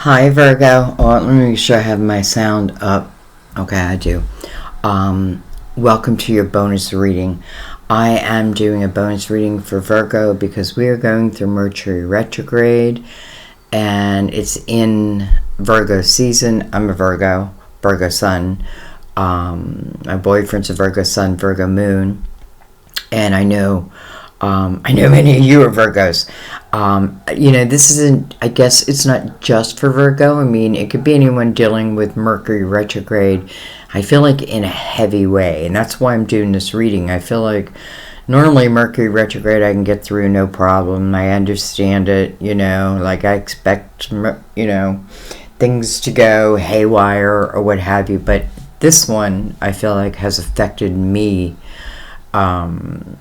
Hi Virgo. Oh, let me make sure I have my sound up. Okay, I do. Welcome to your bonus reading. I am doing a bonus reading for Virgo because we are going through Mercury retrograde and it's in Virgo season. I'm a Virgo sun. My boyfriend's a Virgo sun, Virgo moon, and I know many of you are Virgos. This isn't, I guess it's not just for Virgo. I mean, it could be anyone dealing with Mercury retrograde. I feel like in a heavy way, and that's why I'm doing this reading. I feel like normally Mercury retrograde I can get through no problem. I understand it, like I expect, things to go haywire or what have you. But this one I feel like has affected me.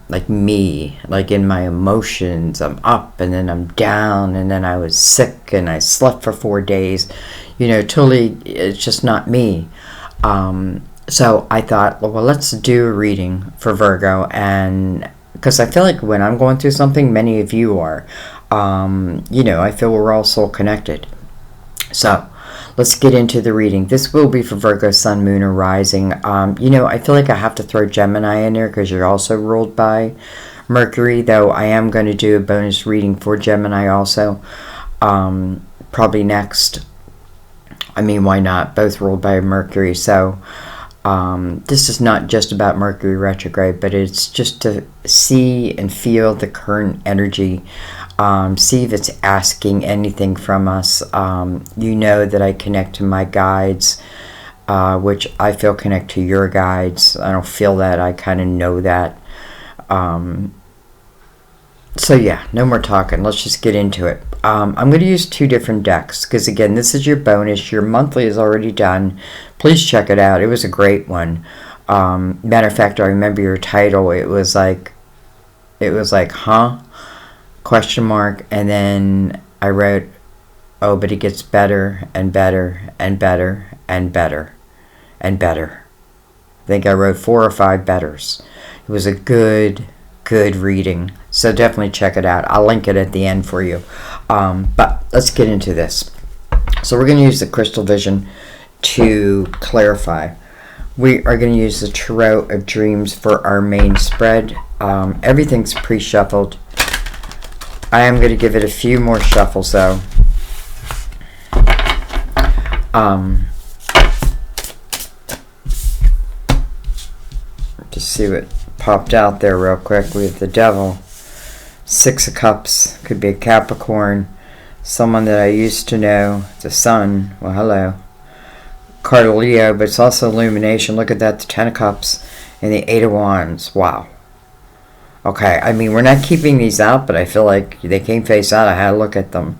Like in my emotions. I'm up and then I'm down, and then I was sick and I slept for 4 days. Totally, it's just not me. So I thought, well, let's do a reading for Virgo, and because I feel like when I'm going through something, many of you are. I feel we're all soul connected. So let's get into the reading. This will be for Virgo, Sun, Moon, or Rising. I feel like I have to throw Gemini in there because you're also ruled by Mercury, though I am going to do a bonus reading for Gemini also. Probably next. I mean, why not? Both ruled by Mercury. So this is not just about Mercury retrograde, but it's just to see and feel the current energy. See if it's asking anything from us. That I connect to my guides, which I feel connect to your guides. I don't feel that, I kind of know that. So yeah, no more talking. Let's just get into it. I'm going to use 2 different decks because, again, this is your bonus. Your monthly is already done. Please check it out. It was a great one. Matter of fact, I remember your title. It was like, huh? Question mark, and then I wrote, oh, but it gets better and better and better and better and better. I think I wrote 4 or 5 betters. It was a good reading, so definitely check it out. I'll link it at the end for you. But let's get into this. So we're going to use the crystal vision to clarify. We are going to use the Tarot of Dreams for our main spread. Everything's pre-shuffled. I am going to give it a few more shuffles, though. Just see what popped out there real quick. We have the Devil, 6 of Cups, could be a Capricorn, someone that I used to know, the Sun, well, hello. Card of Leo, but it's also Illumination. Look at that, the 10 of Cups and the 8 of Wands. Wow. Okay, I mean, we're not keeping these out, but I feel like they came face out. I had to look at them.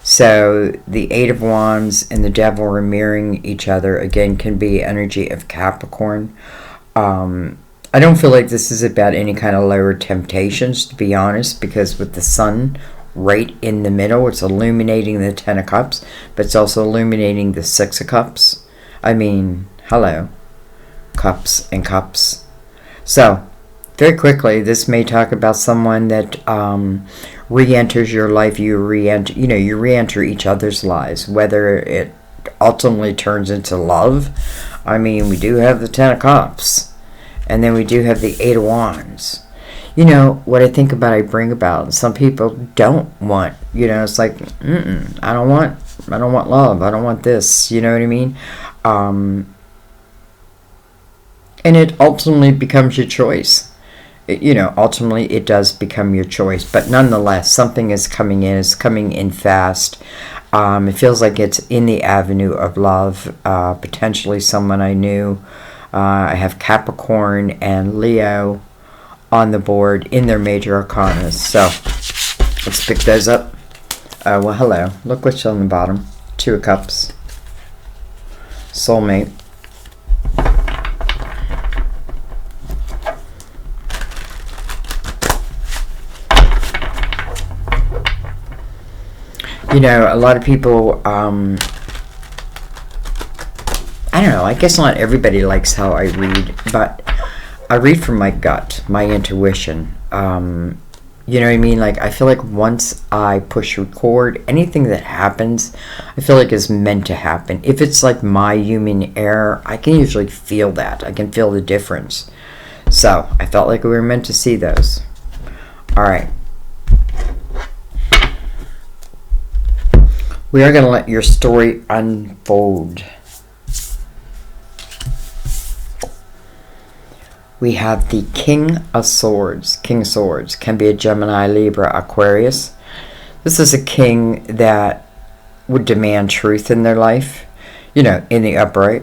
So the 8 of Wands and the Devil are mirroring each other. Again, can be energy of Capricorn. I don't feel like this is about any kind of lower temptations, to be honest, because with the Sun right in the middle, it's illuminating the 10 of Cups, but it's also illuminating the 6 of Cups. I mean, hello. Cups and cups. So very quickly, this may talk about someone that re-enters your life. You re-enter each other's lives, whether it ultimately turns into love. I mean, we do have the 10 of Cups, and then we do have the 8 of Wands. What I think about, I bring about. Some people don't want, it's like, I don't want love. I don't want this. You know what I mean? And it ultimately becomes your choice. Ultimately it does become your choice, but nonetheless, something is coming in fast. It feels like it's in the avenue of love, potentially someone I knew. I have Capricorn and Leo on the board in their major arcana. So let's pick those up. Well, hello. Look what's on the bottom. 2 of Cups. Soulmate. A lot of people, I don't know, I guess not everybody likes how I read, but I read from my gut, my intuition. You know what I mean? Like, I feel like once I push record, anything that happens, I feel like is meant to happen. If it's like my human error, I can usually feel that. I can feel the difference. So, I felt like we were meant to see those. Alright. We are going to let your story unfold. We have the King of Swords. King of Swords can be a Gemini, Libra, Aquarius. This is a king that would demand truth in their life. You know, in the upright.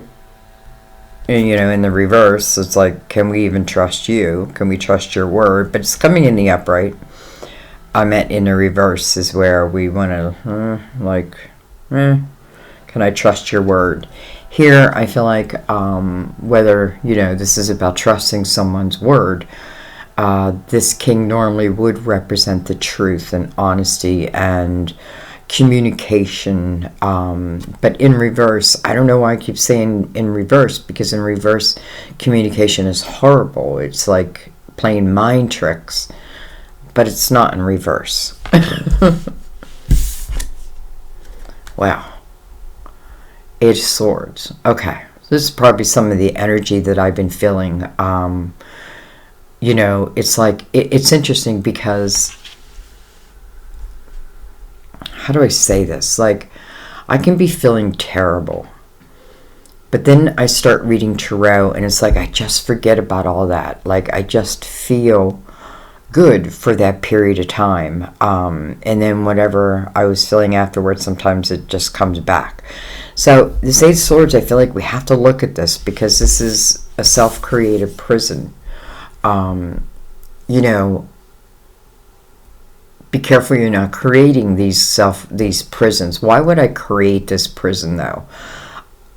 And, you know, in the reverse, it's like, can we even trust you? Can we trust your word? But it's coming in the upright. I meant in the reverse is where we want to, can I trust your word? Here, I feel like whether, you know, this is about trusting someone's word, this king normally would represent the truth and honesty and communication. But in reverse, I don't know why I keep saying in reverse, because in reverse, communication is horrible. It's like playing mind tricks, but it's not in reverse. Wow. Eight of Swords. Okay. This is probably some of the energy that I've been feeling. You know, it's like, it's interesting because, how do I say this? Like, I can be feeling terrible. But then I start reading tarot and it's like, I just forget about all that. Like, I just feel good for that period of time. And then whatever I was feeling afterwards, sometimes it just comes back. So this Eight of Swords, I feel like we have to look at this because this is a self-created prison. You know, be careful you're not creating these prisons. Why would I create this prison though?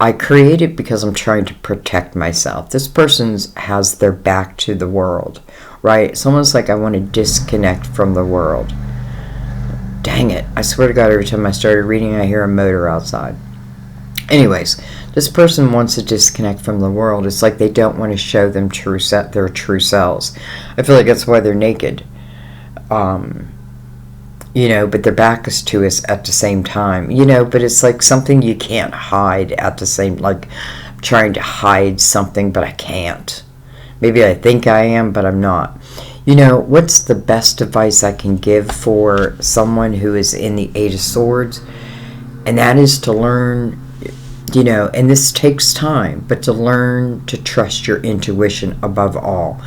I create it because I'm trying to protect myself. This person has their back to the world, right? It's almost like I want to disconnect from the world. Dang it. I swear to God, every time I started reading, I hear a motor outside. Anyways, this person wants to disconnect from the world. It's like they don't want to show them their true selves. I feel like that's why they're naked. You know, but their back is to us at the same time. You know, but it's like something you can't hide at the same, like trying to hide something, but I can't. Maybe I think I am, but I'm not. You know, what's the best advice I can give for someone who is in the Eight of Swords? And that is to learn, you know, and this takes time, but to learn to trust your intuition above all.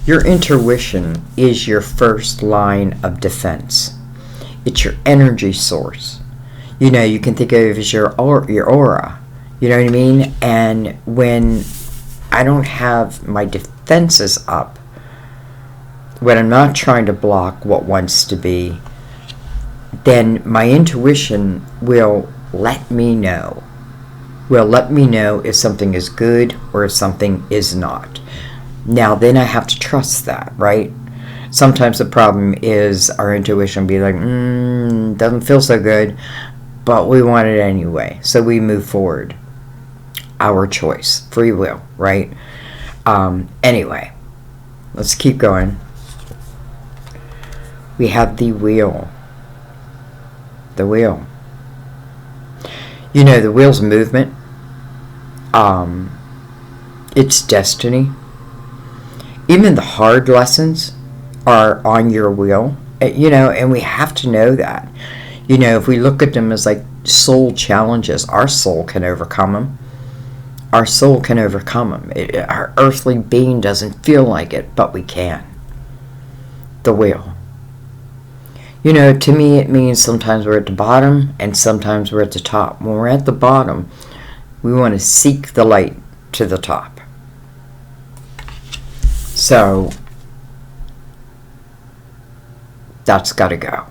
Your intuition is your first line of defense. It's your energy source. You know, you can think of it as your aura. You know what I mean? And when I don't have my defenses up, when I'm not trying to block what wants to be, then my intuition will let me know. Will let me know if something is good or if something is not. Now, then I have to trust that, right? Sometimes the problem is our intuition be like, doesn't feel so good, but we want it anyway. So we move forward. Our choice. Free will, right? Anyway, let's keep going. We have the wheel. The wheel. You know, the wheel's movement. It's destiny. Even the hard lessons are on your wheel, you know, and we have to know that. You know, if we look at them as like soul challenges, our soul can overcome them. Our soul can overcome them. Our earthly being doesn't feel like it, but we can. The wheel. You know, to me it means sometimes we're at the bottom and sometimes we're at the top. When we're at the bottom, we want to seek the light to the top. So that's got to go.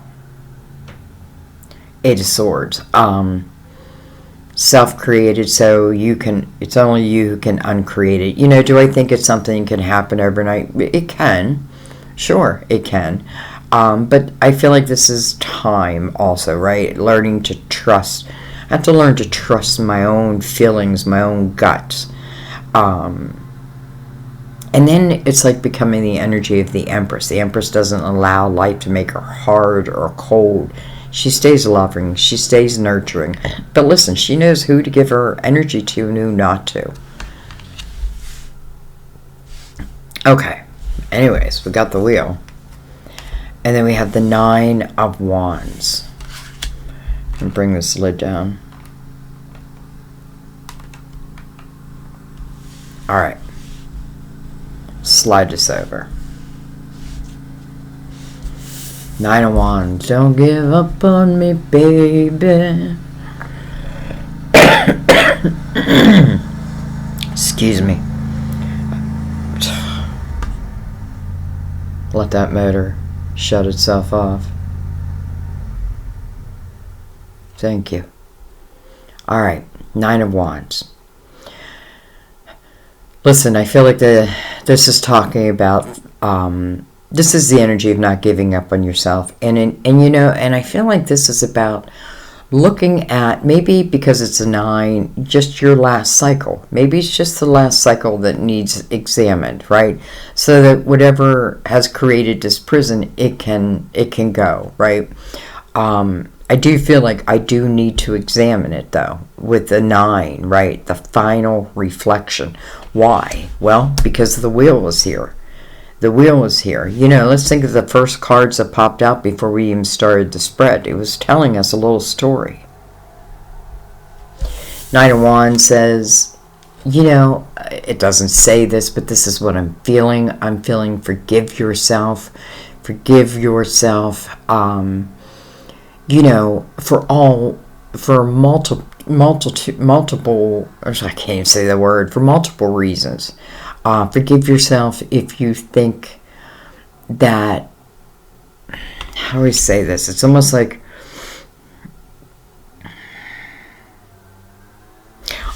Eight of Swords. Self-created, so you can, it's only you who can uncreate it. You know, do I think it's something that can happen overnight? It can. Sure, it can. But I feel like this is time also, right? Learning to trust. I have to learn to trust my own feelings, my own guts. And then it's like becoming the energy of the Empress. The Empress doesn't allow life to make her hard or cold. She stays loving. She stays nurturing. But listen, she knows who to give her energy to and who not to. Okay. Anyways, we got the Wheel. And then we have the Nine of Wands. And bring this lid down. Alright. Slide this over. Nine of Wands. Don't give up on me, baby. Excuse me. Let that motor shut itself off. Thank you. Alright. Nine of Wands. Listen, I feel like this is talking about, this is the energy of not giving up on yourself. And you know, and I feel like this is about looking at, maybe because it's a 9, just your last cycle. Maybe it's just the last cycle that needs examined, right? So that whatever has created this prison, it can go, right? I do feel like I do need to examine it, though, with the 9, right? The final reflection. Why? Well, because the Wheel was here. The Wheel was here. You know, let's think of the first cards that popped out before we even started the spread. It was telling us a little story. Nine of Wands says, you know, it doesn't say this, but this is what I'm feeling. I'm feeling forgive yourself. Forgive yourself. You know, for multiple, I can't even say the word, for multiple reasons. Forgive yourself if you think that, how do we say this? It's almost like,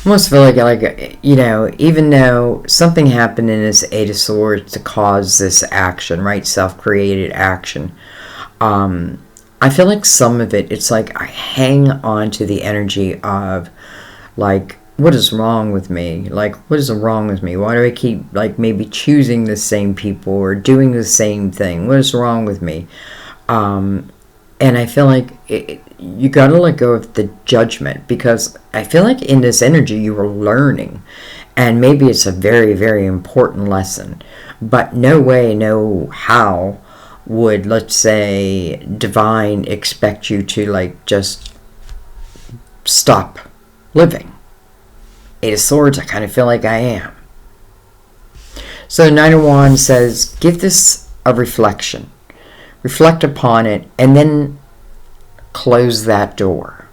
almost feel like, you know, even though something happened in this Eight of Swords to cause this action, right? Self-created action. I feel like some of it, it's like I hang on to the energy of, like, what is wrong with me? Like, what is wrong with me? Why do I keep, like, maybe choosing the same people or doing the same thing? What is wrong with me? And I feel like you got to let go of the judgment, because I feel like in this energy you are learning. And maybe it's a very, very important lesson. But no way, no how would, let's say, divine expect you to, like, just stop living. Eight of Swords, I kind of feel like I am. So Nine of Wands says, give this a reflection. Reflect upon it, and then close that door.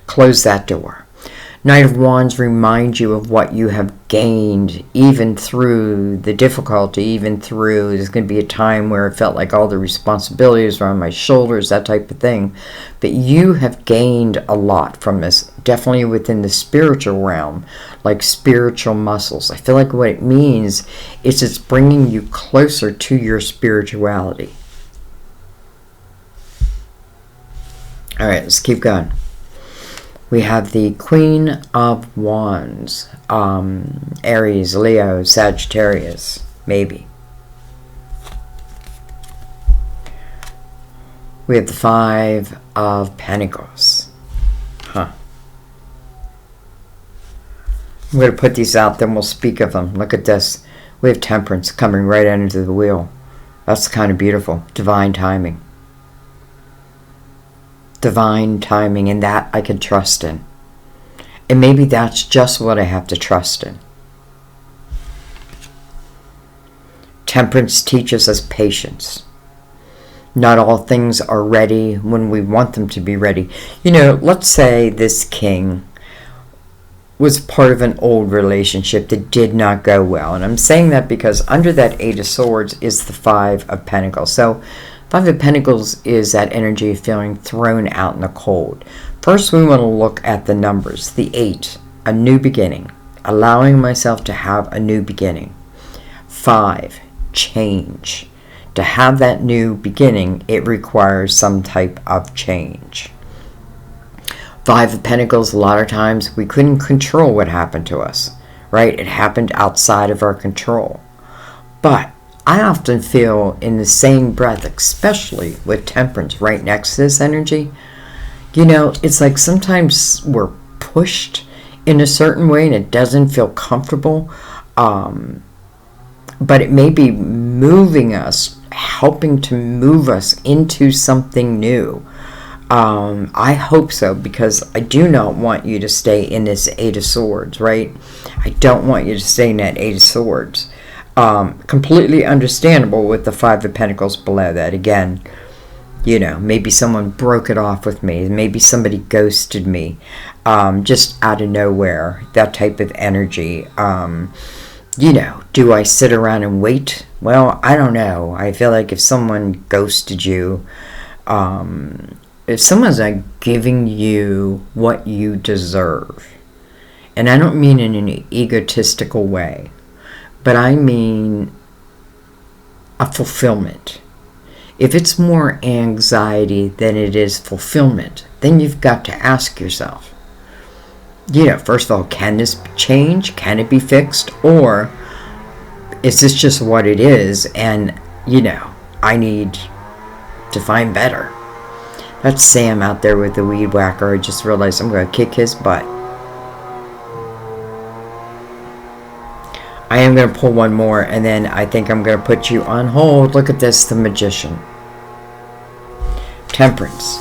Close that door. Knight of Wands reminds you of what you have gained, even through the difficulty, even through, there's going to be a time where it felt like all the responsibilities were on my shoulders, that type of thing. But you have gained a lot from this, definitely within the spiritual realm, like spiritual muscles. I feel like what it means is it's bringing you closer to your spirituality. All right, let's keep going. We have the Queen of Wands, Aries, Leo, Sagittarius, maybe. We have the Five of Pentacles. I'm going to put these out, then we'll speak of them. Look at this. We have Temperance coming right under the wheel. That's kind of beautiful. Divine timing. Divine timing, and that I can trust in. And maybe that's just what I have to trust in. Temperance teaches us patience. Not all things are ready when we want them to be ready. You know, let's say this king was part of an old relationship that did not go well. And I'm saying that because under that Eight of Swords is the Five of Pentacles. So Five of Pentacles is that energy of feeling thrown out in the cold. First, we want to look at the numbers. The 8, a new beginning. Allowing myself to have a new beginning. 5, change. To have that new beginning, it requires some type of change. Five of Pentacles, a lot of times we couldn't control what happened to us, right? It happened outside of our control. But I often feel in the same breath, especially with temperance right next to this energy, it's like sometimes we're pushed in a certain way and it doesn't feel comfortable. But it may be moving us, helping to move us into something new. I hope so, because I do not want you to stay in this Eight of Swords, right? I don't want you to stay in that Eight of Swords. Completely understandable with the Five of Pentacles below that. Again, maybe someone broke it off with me. Maybe somebody ghosted me just out of nowhere. That type of energy. Do I sit around and wait? Well, I don't know. I feel like if someone ghosted you, if someone's not giving you what you deserve, and I don't mean in an egotistical way, but I mean a fulfillment. If it's more anxiety than it is fulfillment, then you've got to ask yourself, first of all, can this change? Can it be fixed? Or is this just what it is? And, I need to find better. That's Sam out there with the weed whacker. I just realized I'm going to kick his butt. I am going to pull one more, and then I think I'm going to put you on hold. Look at this, the Magician. Temperance.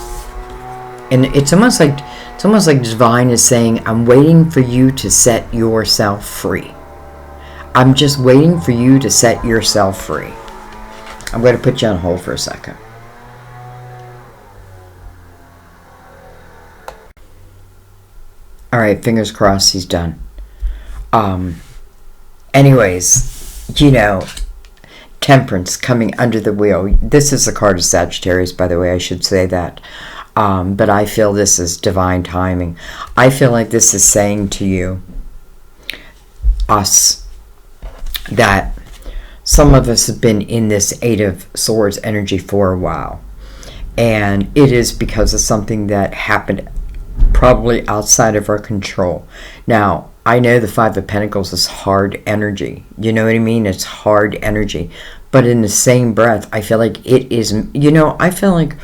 And it's almost like Divine is saying, I'm waiting for you to set yourself free. I'm just waiting for you to set yourself free. I'm going to put you on hold for a second. All right, fingers crossed he's done. Anyways, Temperance coming under the wheel. This is the card of Sagittarius, by the way, I should say that. But I feel this is divine timing. I feel like this is saying to you, us, that some of us have been in this Eight of Swords energy for a while. And it is because of something that happened probably outside of our control. Now, I know the Five of Pentacles is hard energy. You know what I mean? It's hard energy. But in the same breath, I feel like it is, I feel like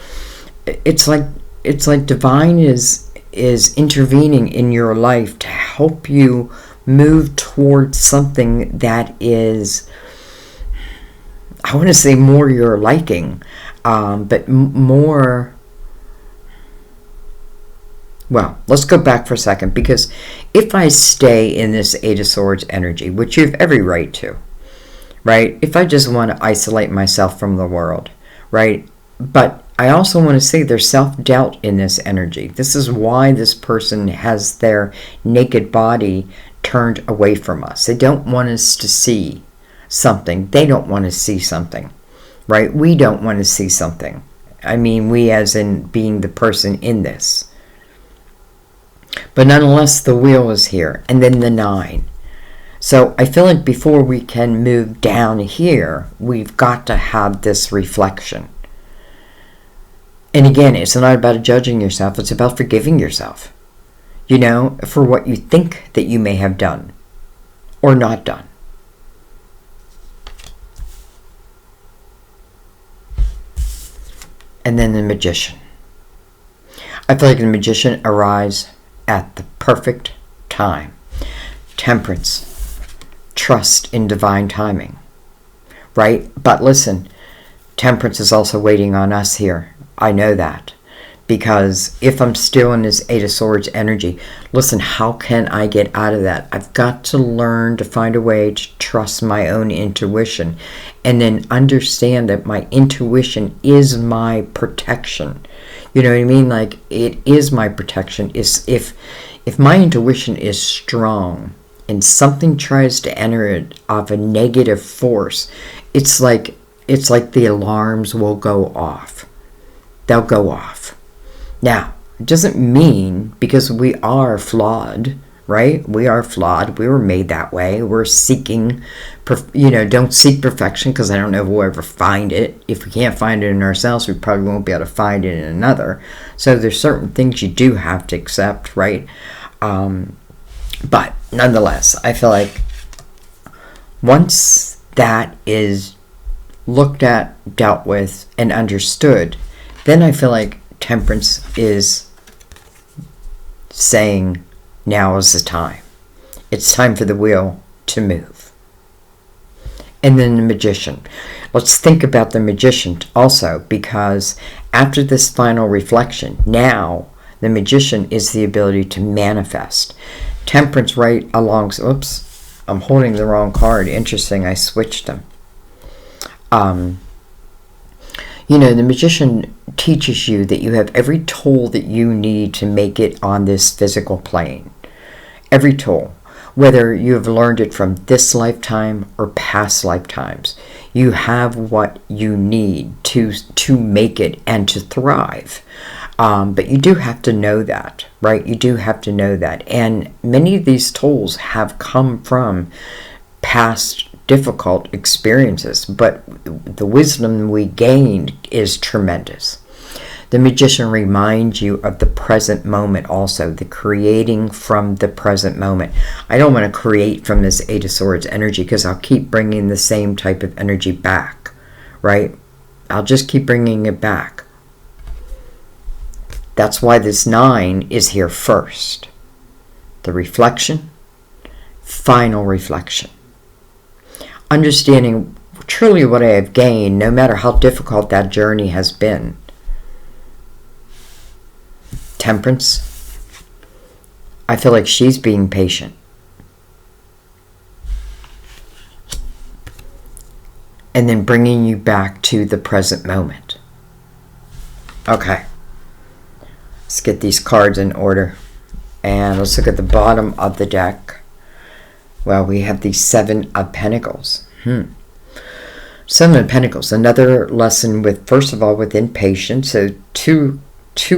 it's like divine is intervening in your life to help you move towards something that is, I want to say more your liking, but more. Well, let's go back for a second, because if I stay in this Eight of Swords energy, which you have every right to, right? If I just want to isolate myself from the world, right? But I also want to say there's self-doubt in this energy. This is why this person has their naked body turned away from us. They don't want us to see something. They don't want to see something, right? We don't want to see something. I mean, we as in being the person in this. But nonetheless, the wheel is here. And then the 9. So I feel like before we can move down here, we've got to have this reflection. And again, it's not about judging yourself. It's about forgiving yourself. For what you think that you may have done or not done. And then the Magician. I feel like the Magician arrives at the perfect time. Temperance. Trust in divine timing. Right? But listen, Temperance is also waiting on us here. I know that. Because if I'm still in this Eight of Swords energy, listen, how can I get out of that? I've got to learn to find a way to trust my own intuition. And then understand that my intuition is my protection. You know what I mean? Like, it is my protection. If my intuition is strong and something tries to enter it of a negative force, it's like the alarms will go off. They'll go off. Now, it doesn't mean, because we are flawed, right? We are flawed. We were made that way. We're seeking, don't seek perfection, because I don't know if we'll ever find it. If we can't find it in ourselves, we probably won't be able to find it in another. So there's certain things you do have to accept, right? But nonetheless, I feel like Once that is looked at, dealt with, and understood, then I feel like Temperance is saying, now is the time. It's time for the wheel to move. And then the Magician. Let's think about the Magician also, because after this final reflection, now the Magician is the ability to manifest. Temperance right along, oops, I'm holding the wrong card. Interesting, I switched them. The Magician teaches you that you have every tool that you need to make it on this physical plane. Every tool. Whether you have learned it from this lifetime or past lifetimes, you have what you need to make it and to thrive. But you do have to know that, right? You do have to know that. And many of these tools have come from past difficult experiences, but the wisdom we gained is tremendous. The Magician reminds you of the present moment also, the creating from the present moment. I don't want to create from this Eight of Swords energy because I'll keep bringing the same type of energy back, right? I'll just keep bringing it back. That's why this 9 is here first. The reflection, final reflection. Understanding truly what I have gained, no matter how difficult that journey has been. Temperance, I feel like she's being patient. And then bringing you back to the present moment. Okay. Let's get these cards in order. And let's look at the bottom of the deck. Well, we have the 7 of Pentacles. 7 of Pentacles. Another lesson with, first of all, within patience. So two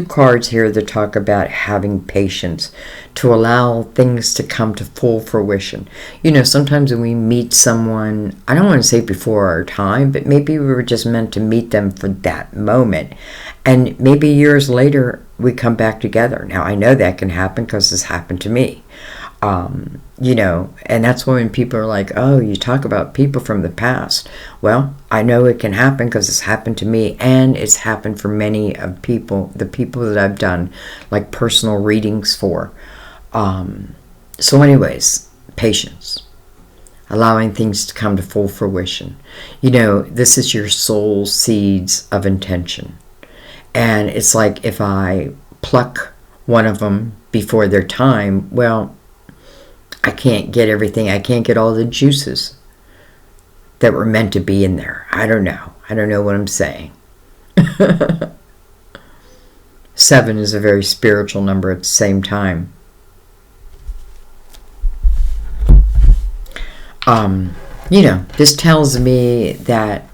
cards here that talk about having patience to allow things to come to full fruition. Sometimes when we meet someone, I don't want to say before our time, but maybe we were just meant to meet them for that moment. And maybe years later, we come back together. Now, I know that can happen because this happened to me. And that's when people are like, oh, you talk about people from the past. Well, I know it can happen because it's happened to me, and it's happened for many of the people that I've done like personal readings for. So anyways, patience, allowing things to come to full fruition. This is your soul seeds of intention. And it's like if I pluck one of them before their time, well, I can't get everything. I can't get all the juices that were meant to be in there. I don't know. I don't know what I'm saying. 7 is a very spiritual number at the same time. This tells me that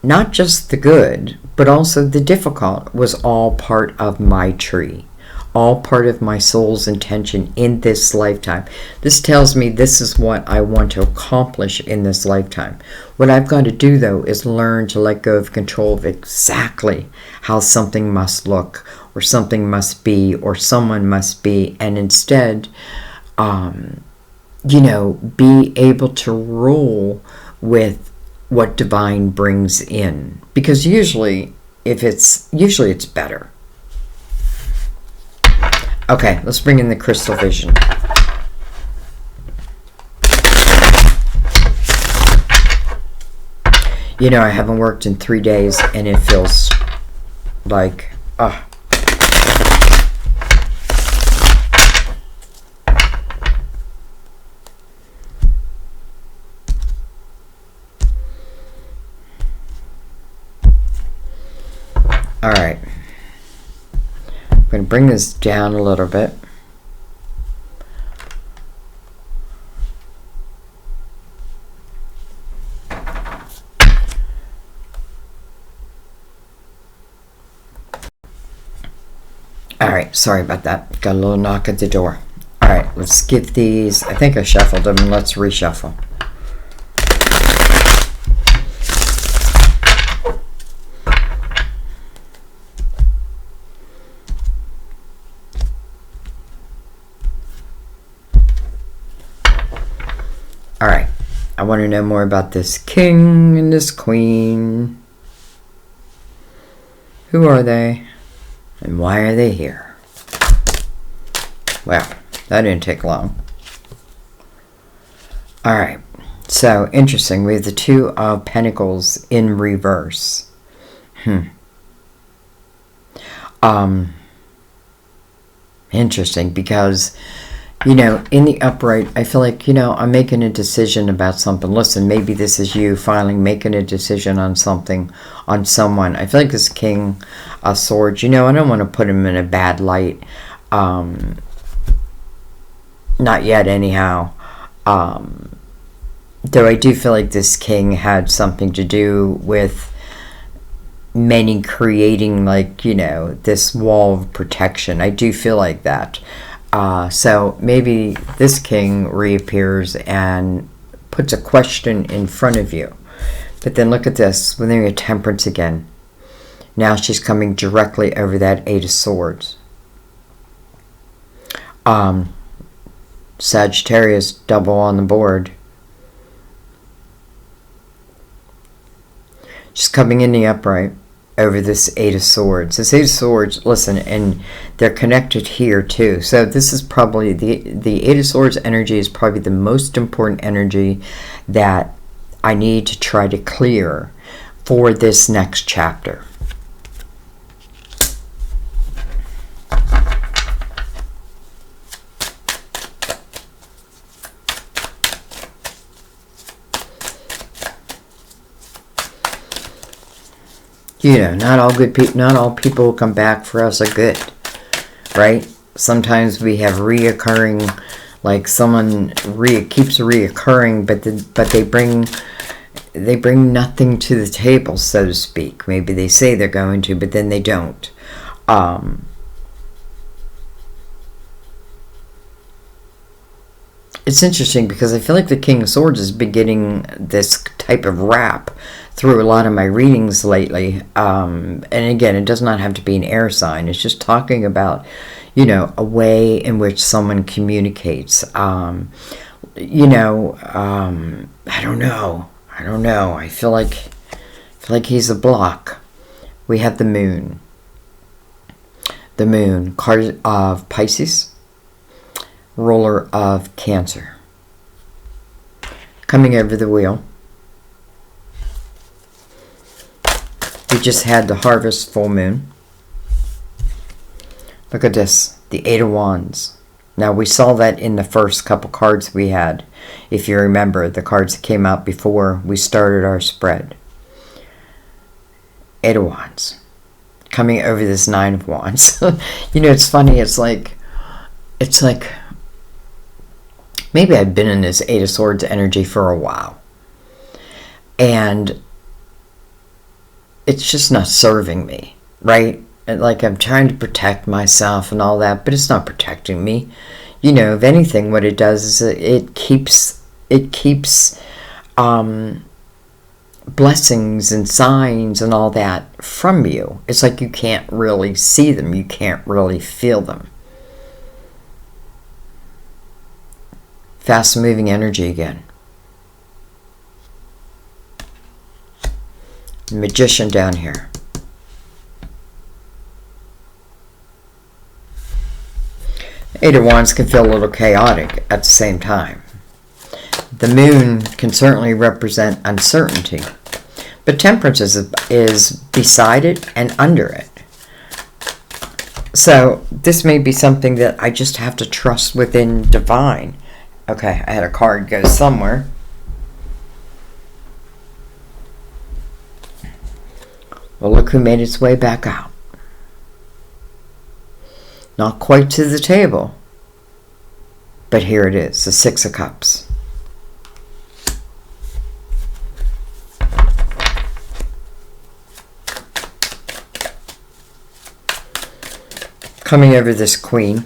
not just the good, but also the difficult was all part of my tree. All part of my soul's intention in this lifetime. This tells me this is what I want to accomplish in this lifetime. What I've got to do, though, is learn to let go of control of exactly how something must look, or something must be, or someone must be, and instead, be able to roll with what divine brings in. Because usually it's better. Okay, let's bring in the crystal vision. I haven't worked in 3 days, and it feels like, All right. I'm going to bring this down a little bit. All right, sorry about that. Got a little knock at the door. All right, let's give these, I think I shuffled them, and let's reshuffle. All right, I want to know more about this king and this queen. Who are they? And why are they here? Well, that didn't take long. Alright, so interesting. We have the Two of Pentacles in reverse. Interesting, because, you know, in the upright, I feel like, you know, I'm making a decision about something. Listen, maybe this is you finally making a decision on something, on someone. I feel like this King of Swords, you know, I don't want to put him in a bad light. Not yet, anyhow. Though I do feel like this king had something to do with many creating, like, you know, this wall of protection. I do feel like that. So maybe this king reappears and puts a question in front of you. But then look at this, when they're in Temperance again. Now she's coming directly over that Eight of Swords. Sagittarius double on the board. She's coming in the upright over this Eight of Swords. This Eight of Swords, listen, and they're connected here too. So this is probably, the Eight of Swords energy is probably the most important energy that I need to try to clear for this next chapter. You know, not all people who come back for us are good, right? Sometimes we have reoccurring, like someone keeps reoccurring, but they bring nothing to the table, so to speak. Maybe they say they're going to, but then they don't. It's interesting because I feel like the King of Swords has been getting this type of rap through a lot of my readings lately. And again, it does not have to be an air sign. It's just talking about, you know, a way in which someone communicates. You know, I don't know. I feel like he's a block. We have the Moon. The Moon, card of Pisces. Ruler of Cancer. Coming over the wheel. We just had the Harvest full moon. Look at this, the Eight of Wands. Now we saw that in the first couple cards we had. If you remember, the cards that came out before we started our spread. Eight of Wands. Coming over this Nine of Wands. You know, it's funny, it's like maybe I've been in this Eight of Swords energy for a while. And it's just not serving me, right? And like, I'm trying to protect myself and all that, but it's not protecting me. You know, if anything, what it does is it keeps blessings and signs and all that from you. It's like you can't really see them. You can't really feel them. Fast moving energy again. Magician down here. Eight of Wands can feel a little chaotic at the same time. The Moon can certainly represent uncertainty, but Temperance is beside it and under it. So this may be something that I just have to trust within divine. Okay, I had a card go somewhere. Well, look who made its way back out. Not quite to the table, but here it is, the Six of Cups. Coming over this Queen.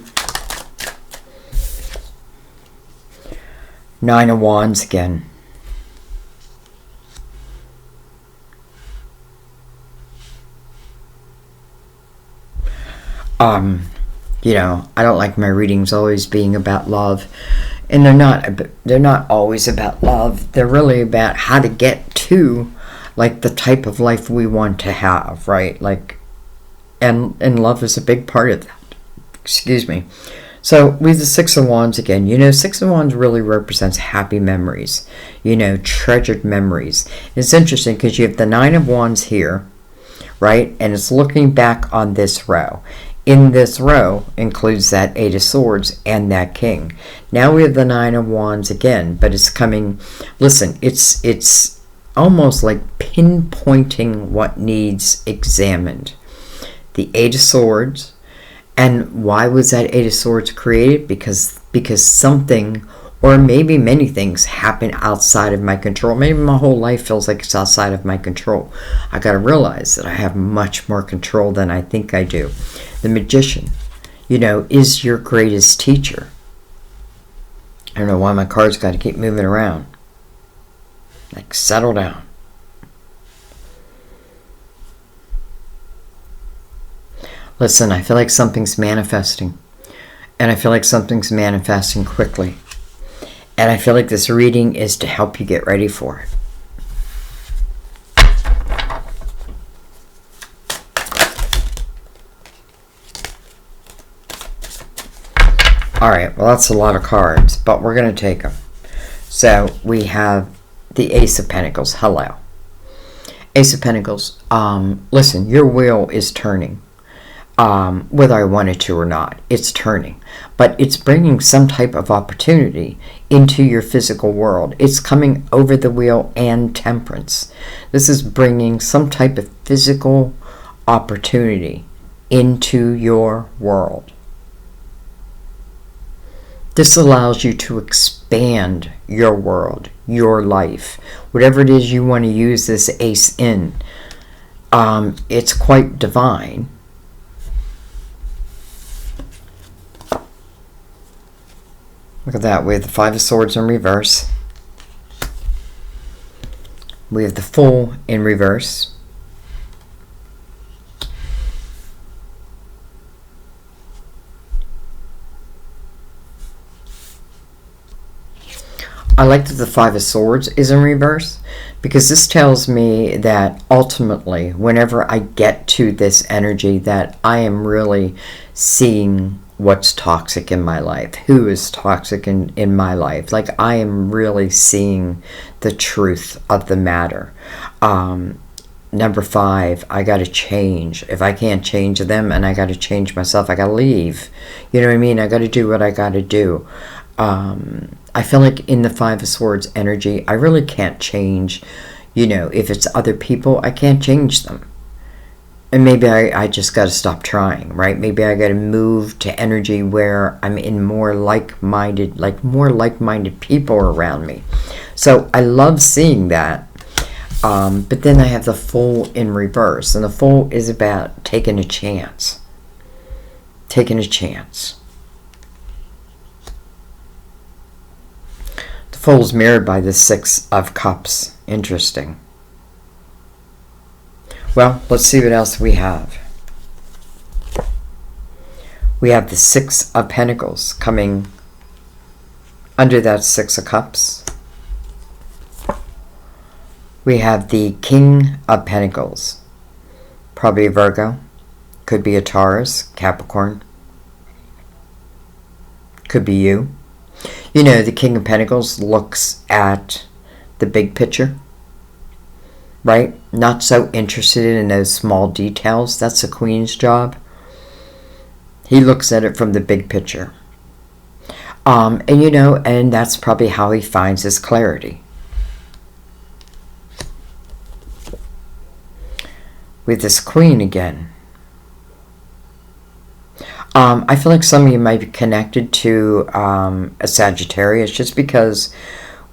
Nine of Wands again. I don't like my readings always being about love. And they're not always about love. They're really about how to get to, like, the type of life we want to have, right? Like, and love is a big part of that. Excuse me. So with the Six of Wands again, Six of Wands really represents happy memories, treasured memories. It's interesting because you have the Nine of Wands here, right? And it's looking back on this row. In this row includes that Eight of Swords and that King. Now we have the Nine of Wands again, but it's coming, listen, it's almost like pinpointing what needs examined. The Eight of Swords. And why was that Eight of Swords created? Because something, or maybe many things, happen outside of my control. Maybe my whole life feels like it's outside of my control. I got to realize that I have much more control than I think I do. The Magician, is your greatest teacher. I don't know why my cards got to keep moving around. Like, settle down. Listen, I feel like something's manifesting. And I feel like something's manifesting quickly. And I feel like this reading is to help you get ready for it. Alright, well, that's a lot of cards, but we're going to take them. So we have the Ace of Pentacles. Hello. Ace of Pentacles. Listen, your wheel is turning. Whether I want it to or not, it's turning. But it's bringing some type of opportunity into your physical world. It's coming over the wheel and Temperance. This is bringing some type of physical opportunity into your world. This allows you to expand your world, your life, whatever it is you want to use this ace in. It's quite divine. Look at that. We have the Five of Swords in reverse. We have the Fool in reverse. I like that the Five of Swords is in reverse because this tells me that ultimately, whenever I get to this energy, that I am really seeing what's toxic in my life, who is toxic in my life. Like, I am really seeing the truth of the matter. Number 5, I got to change. If I can't change them and I got to change myself, I got to leave. You know what I mean? I got to do what I got to do. I feel like in the Five of Swords energy, I really can't change, if it's other people, I can't change them. And maybe I just got to stop trying, right? Maybe I got to move to energy where I'm in more like-minded people around me. So I love seeing that. But then I have the Fool in reverse. And the Fool is about taking a chance. Taking a chance. The Fool's mirrored by the Six of Cups. Interesting. Well, let's see what else we have. We have the Six of Pentacles coming under that Six of Cups. We have the King of Pentacles. Probably a Virgo. Could be a Taurus, Capricorn. Could be you. The King of Pentacles looks at the big picture. Right? Not so interested in those small details. That's the Queen's job. He looks at it from the big picture. And that's probably how he finds his clarity. With this Queen again. I feel like some of you might be connected to a Sagittarius just because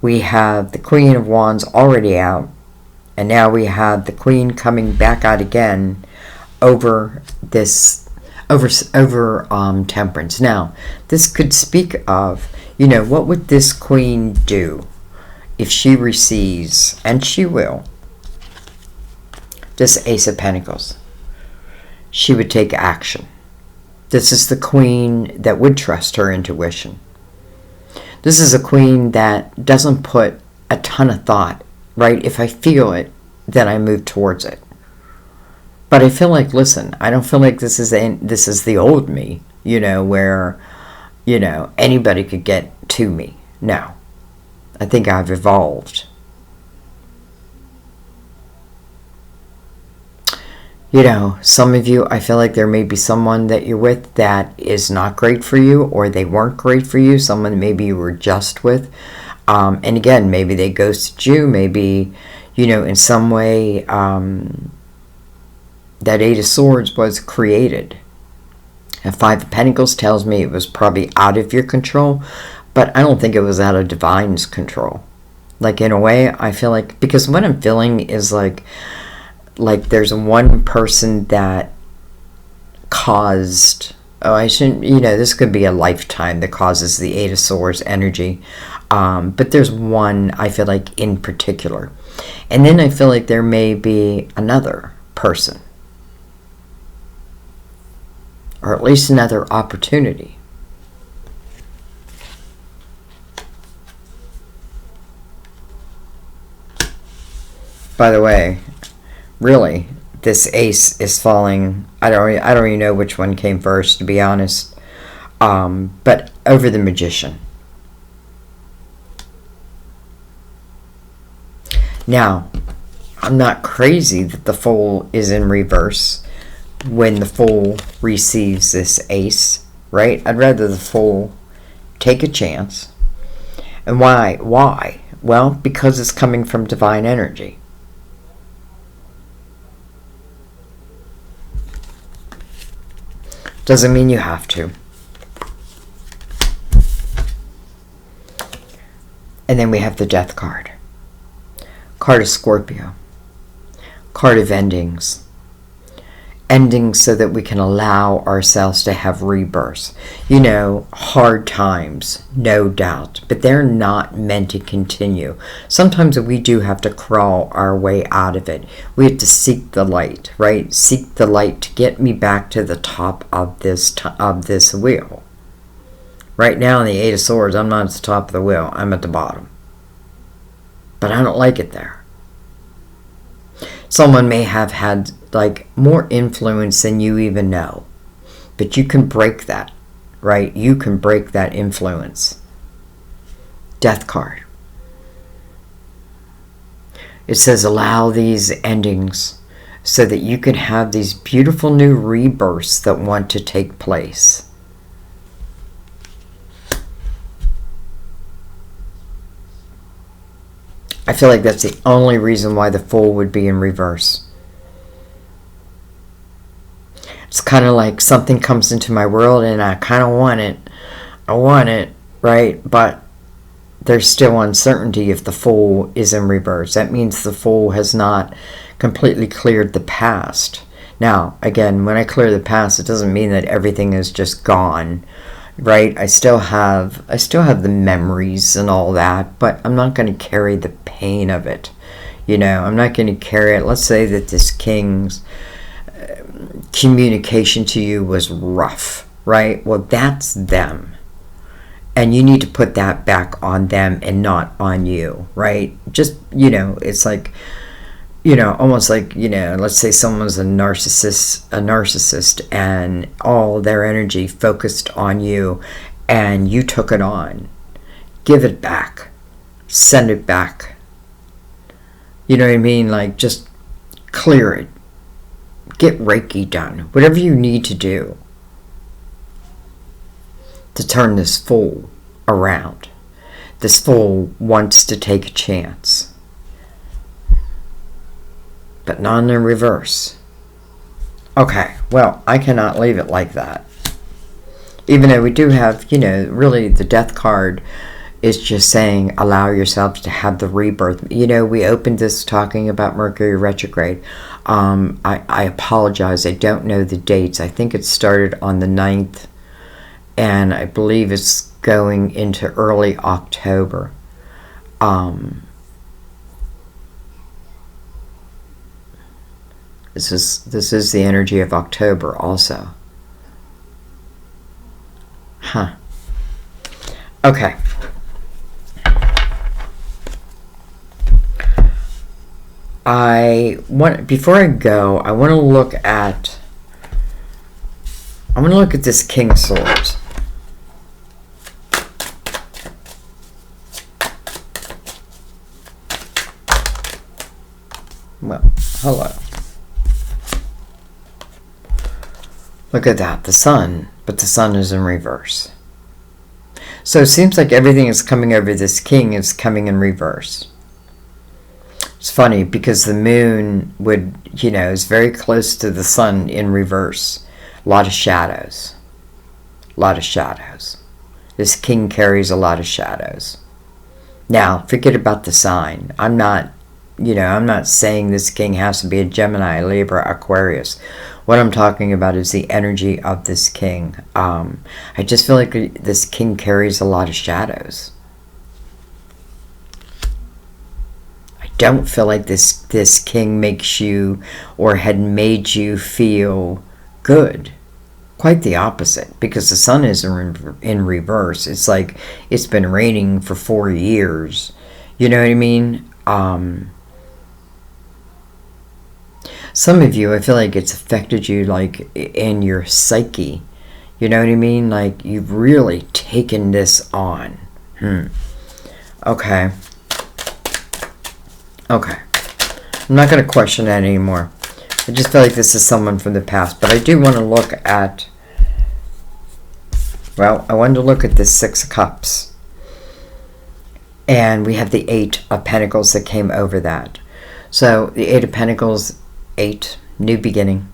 we have the Queen of Wands already out. And now we have the Queen coming back out again over this, over Temperance. Now, this could speak of, what would this Queen do if she receives, and she will, this Ace of Pentacles? She would take action. This is the queen that would trust her intuition. This is a queen that doesn't put a ton of thought, right? If I feel it, then I move towards it. But I feel like, listen, I don't feel like this is the old me, where, anybody could get to me. No. I think I've evolved. Some of you, I feel like there may be someone that you're with that is not great for you, or they weren't great for you, someone maybe you were just with. And again, maybe they ghosted you, maybe, in some way, that Eight of Swords was created. And Five of Pentacles tells me it was probably out of your control, but I don't think it was out of Divine's control. Like, in a way, I feel like, because what I'm feeling is like there's one person that caused, I shouldn't, this could be a lifetime that causes the Eight of Swords energy. But there's one, I feel like, in particular. And then I feel like there may be another person, or at least another opportunity. By the way, really, this ace is falling. I don't even know which one came first, to be honest. But over the Magician. Now, I'm not crazy that the Fool is in reverse when the Fool receives this ace, right? I'd rather the Fool take a chance. And why? Why? Well, because it's coming from divine energy. Doesn't mean you have to. And then we have the Death card. Card of Scorpio. Card of endings. Endings so that we can allow ourselves to have rebirths. Hard times, no doubt, but they're not meant to continue. Sometimes we do have to crawl our way out of it. We have to seek the light, right? Seek the light to get me back to the top of this wheel. Right now in the Eight of Swords, I'm not at the top of the wheel. I'm at the bottom. But I don't like it there. Someone may have had more influence than you even know. But you can break that, right? You can break that influence. Death card. It says allow these endings so that you can have these beautiful new rebirths that want to take place. I feel like that's the only reason why the Fool would be in reverse. It's kind of like something comes into my world and I kind of want it. I want it, right? But there's still uncertainty if the Fool is in reverse. That means the Fool has not completely cleared the past. Now, again, when I clear the past, it doesn't mean that everything is just gone, right? I still have the memories and all that, but I'm not going to carry the pain of it. I'm not going to carry it. Let's say that this king's communication to you was rough, right? Well, that's them. And you need to put that back on them and not on you, right? Just, it's like, almost like, let's say someone's a narcissist and all their energy focused on you and you took it on. Give it back. Send it back. You know what I mean? Like, just clear it. Get Reiki done. Whatever you need to do to turn this Fool around. This Fool wants to take a chance. But not in the reverse. Okay, well, I cannot leave it like that. Even though we do have, really the Death card is just saying allow yourselves to have the rebirth. We opened this talking about Mercury retrograde. I apologize. I don't know the dates. I think it started on the 9th, and I believe it's going into early October. This is the energy of October also. Huh. Okay. Before I go, I want to look at this King of Swords. Well, hello. Look at that, the sun, but the sun is in reverse. So it seems like everything is coming over this king is coming in reverse. It's funny because the moon is very close to the sun in reverse. A lot of shadows. A lot of shadows. This king carries a lot of shadows. Now, forget about the sign. I'm not saying this king has to be a Gemini, Libra, Aquarius. What I'm talking about is the energy of this king. I just feel like this king carries a lot of shadows. I don't feel like this king makes you or had made you feel good. Quite the opposite, because the sun is in reverse. It's like it's been raining for 4 years. You know what I mean? Some of you, I feel like it's affected you like in your psyche. You know what I mean? Like you've really taken this on. Okay. Okay. I'm not going to question that anymore. I just feel like this is someone from the past. But I do want to look at... Well, I wanted to look at the Six of Cups. And we have the Eight of Pentacles that came over that. So the Eight of Pentacles... 8, new beginning.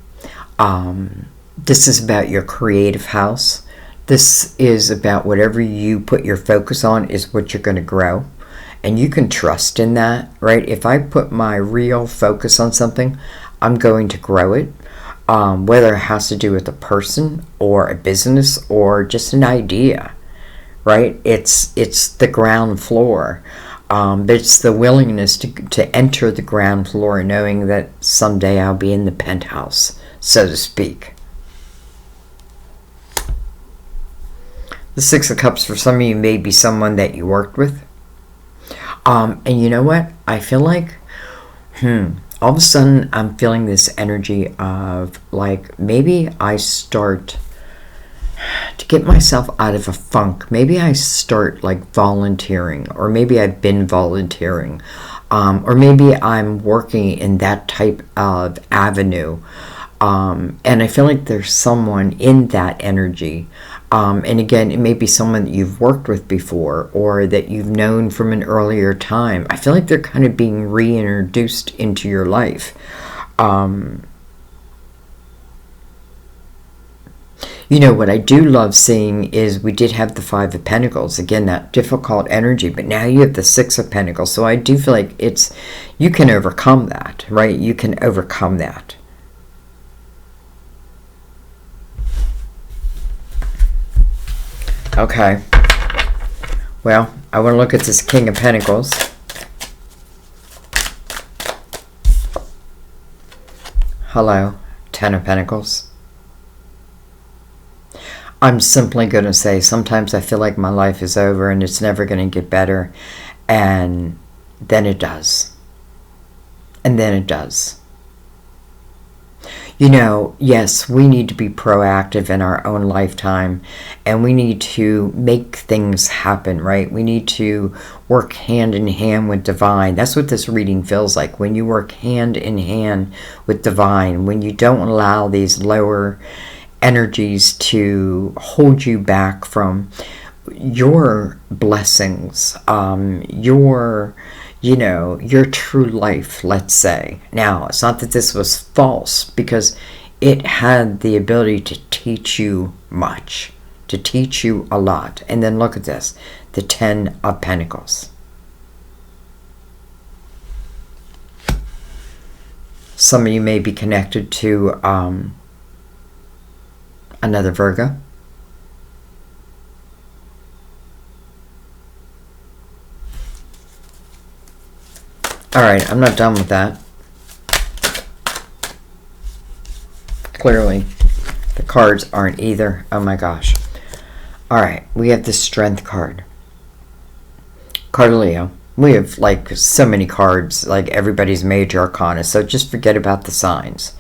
This is about your creative house. This is about whatever you put your focus on is what you're going to grow. And you can trust in that, right? If I put my real focus on something, I'm going to grow it. Whether it has to do with a person or a business or just an idea, right? It's the ground floor. But it's the willingness to enter the ground floor, knowing that someday I'll be in the penthouse, so to speak. The Six of Cups for some of you may be someone that you worked with. And you know what? I feel like, all of a sudden I'm feeling this energy of like maybe I start... to get myself out of a funk, maybe I start like volunteering, or maybe I've been volunteering, or maybe I'm working in that type of avenue, and I feel like there's someone in that energy, and again, it may be someone that you've worked with before or that you've known from an earlier time. I feel like they're kind of being reintroduced into your life. You know, what I do love seeing is we did have the Five of Pentacles. Again, that difficult energy. But now you have the Six of Pentacles. So I do feel like you can overcome that, right? You can overcome that. Okay. Well, I want to look at this King of Pentacles. Hello, Ten of Pentacles. I'm simply going to say sometimes I feel like my life is over and it's never going to get better. And then it does. And then it does. You know, yes, we need to be proactive in our own lifetime. And we need to make things happen, right? We need to work hand in hand with divine. That's what this reading feels like. When you work hand in hand with divine. When you don't allow these lower energies to hold you back from your blessings, your true life, let's say. Now, it's not that this was false, because it had the ability to teach you much, to teach you a lot. And then look at this, the Ten of Pentacles. Some of you may be connected to another Virgo. Alright, I'm not done with that. Clearly, the cards aren't either. Oh my gosh. All right, we have the Strength card. Card of Leo. We have like so many cards, like everybody's major arcana, so just forget about the signs.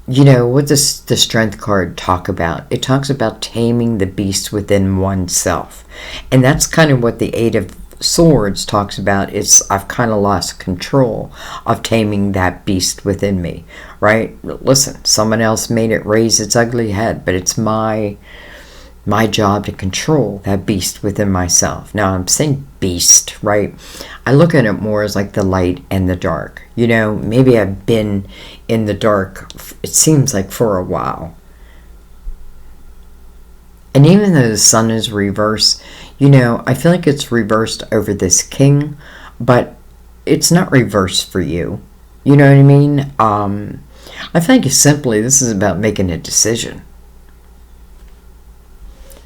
You know, what does the Strength card talk about? It talks about taming the beast within oneself. And that's kind of what the Eight of Swords talks about. It's I've kind of lost control of taming that beast within me, right? Listen, someone else made it raise its ugly head, but it's my job to control that beast within myself. Now, I'm saying beast, right? I look at it more as like the light and the dark. You know, maybe I've been in the dark, it seems like, for a while. And even though the sun is reversed, you know, I feel like it's reversed over this king, but it's not reversed for you. You know what I mean? I think simply this is about making a decision.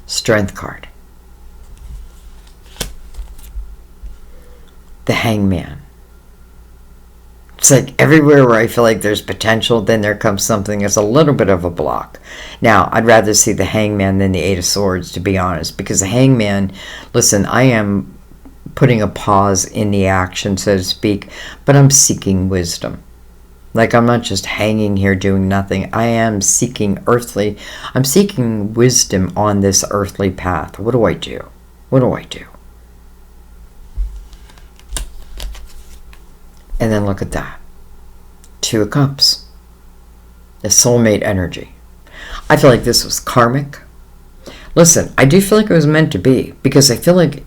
Strength card. The Hangman. It's like everywhere where I feel like there's potential, then there comes something that's a little bit of a block. Now, I'd rather see the Hangman than the Eight of Swords, to be honest, because the Hangman, listen, I am putting a pause in the action, so to speak, but I'm seeking wisdom. Like, I'm not just hanging here doing nothing. I am seeking I'm seeking wisdom on this earthly path. What do I do? What do I do? And then look at that. Two of Cups. The soulmate energy. I feel like this was karmic. Listen, I do feel like it was meant to be, because I feel like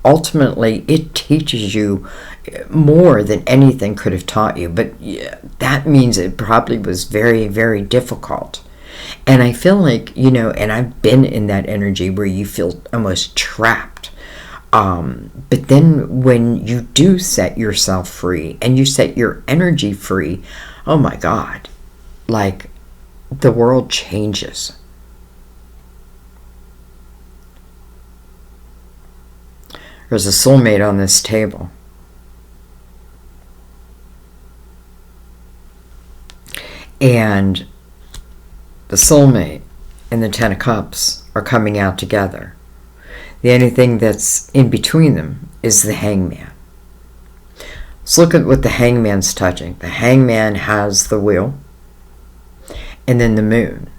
ultimately it teaches you more than anything could have taught you. But yeah, that means it probably was very, very difficult. And I feel like, you know, and I've been in that energy where you feel almost trapped. But then when you do set yourself free and you set your energy free, oh my God, like the world changes. There's a soulmate on this table. And the soulmate and the Ten of Cups are coming out together. The only thing that's in between them is the Hangman. Let's look at what the Hangman's touching. The Hangman has the wheel and then the moon.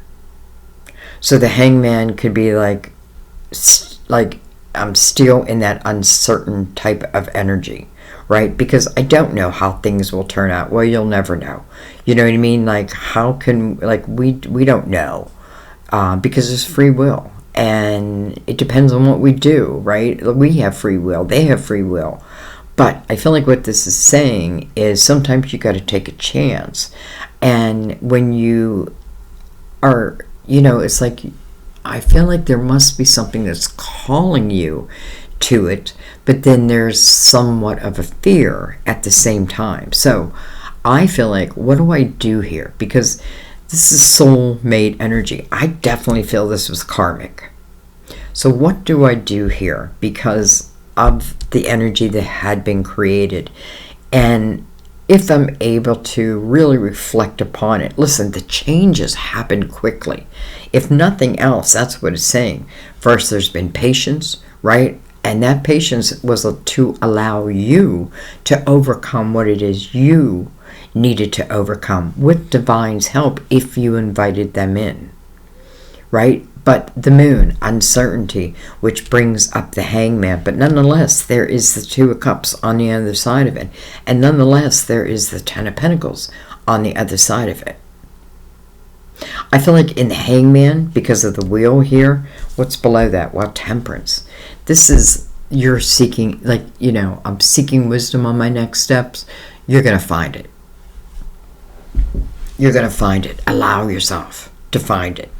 So the Hangman could be like I'm still in that uncertain type of energy, right? Because I don't know how things will turn out. Well, you'll never know. You know what I mean? Like, how can, like, we don't know, because there's free will. And it depends on what we do, right? We have free will. They have free will. But I feel like what this is saying is sometimes you got to take a chance. And when you are, you know, it's like, I feel like there must be something that's calling you to it, but then there's somewhat of a fear at the same time. So I feel like, what do I do here? Because this is soulmate energy. I definitely feel this was karmic. So what do I do here? Because of the energy that had been created. And if I'm able to really reflect upon it, listen, the changes happen quickly. If nothing else, that's what it's saying. First, there's been patience, right? And that patience was to allow you to overcome what it is you needed to overcome with divine's help if you invited them in, right? But the moon, uncertainty, which brings up the Hangman. But nonetheless, there is the Two of Cups on the other side of it. And nonetheless, there is the Ten of Pentacles on the other side of it. I feel like in the Hangman, because of the wheel here, what's below that? Well, Temperance. This is, you're seeking, like, you know, I'm seeking wisdom on my next steps. You're going to find it. You're going to find it. Allow yourself to find it.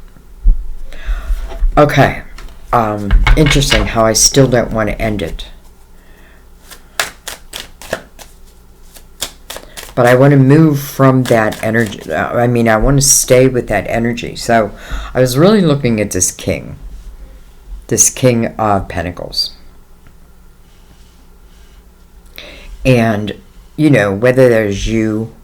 Okay. Interesting how I still don't want to end it. But I want to move from that energy. I want to stay with that energy. So I was really looking at this king of Pentacles. And, you know, whether there's you,